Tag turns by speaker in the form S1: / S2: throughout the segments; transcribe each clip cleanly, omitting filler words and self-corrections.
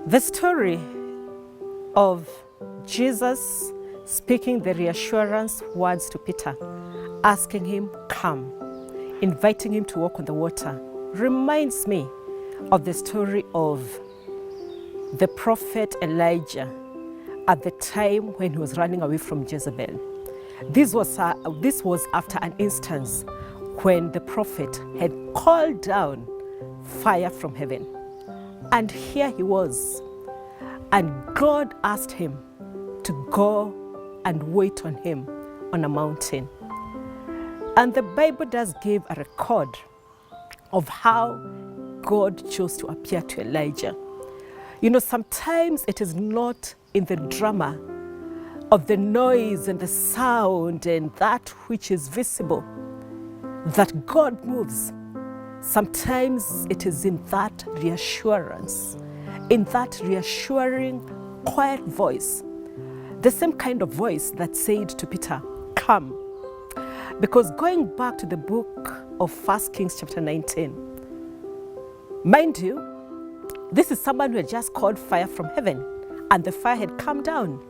S1: The story of Jesus speaking the reassurance words to Peter, asking him, come, inviting him to walk on the water, reminds me of the story of the prophet Elijah at the time when he was running away from Jezebel. This was after an instance when the prophet had called down fire from heaven. And here he was. And God asked him to go and wait on him on a mountain. And the Bible does give a record of how God chose to appear to Elijah. You know, sometimes it is not in the drama of the noise and the sound and that which is visible that God moves. Sometimes it is in that reassurance, in that reassuring, quiet voice, the same kind of voice that said to Peter, come. Because going back to the book of 1 Kings chapter 19, mind you, this is someone who had just called fire from heaven, and the fire had come down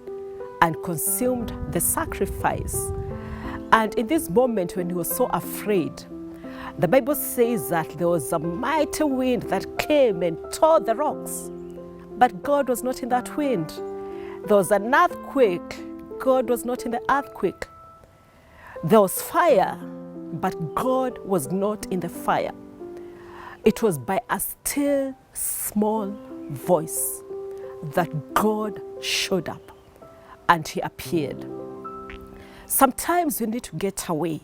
S1: and consumed the sacrifice. And in this moment when he was so afraid, the Bible says that there was a mighty wind that came and tore the rocks. But God was not in that wind. There was an earthquake. God was not in the earthquake. There was fire, but God was not in the fire. It was by a still small voice that God showed up and he appeared. Sometimes we need to get away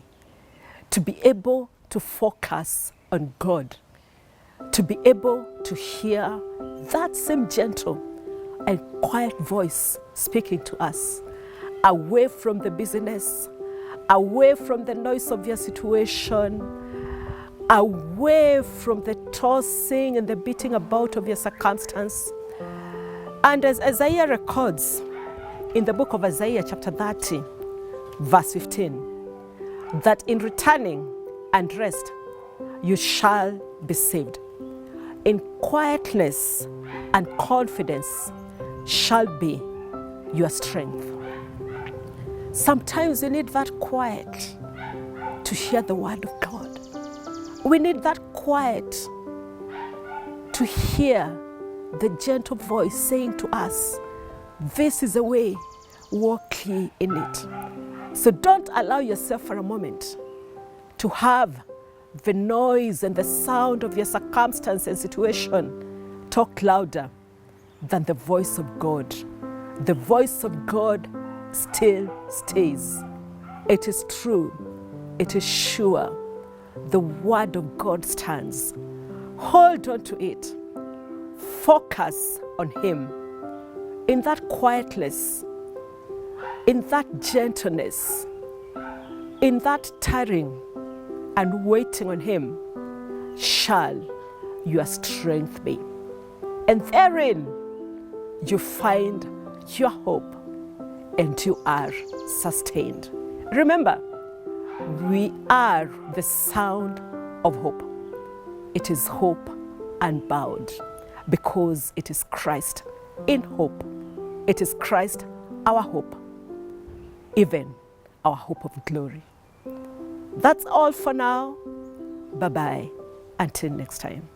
S1: to be able to focus on God, to be able to hear that same gentle and quiet voice speaking to us, away from the busyness, away from the noise of your situation, away from the tossing and the beating about of your circumstance. And as Isaiah records in the book of Isaiah chapter 30, verse 15, that in returning and rest, you shall be saved. In quietness and confidence shall be your strength. Sometimes we need that quiet to hear the word of God. We need that quiet to hear the gentle voice saying to us, this is the way, walk ye in it. So don't allow yourself for a moment to have the noise and the sound of your circumstance and situation talk louder than the voice of God. The voice of God still stays. It is true. It is sure. The word of God stands. Hold on to it. Focus on him. In that quietness, in that gentleness, in that tarrying and waiting on him shall your strength be. And therein you find your hope and you are sustained. Remember, we are the sound of hope. It is hope unbound because it is Christ in hope. It is Christ our hope, even our hope of glory. That's all for now. Bye-bye. Until next time.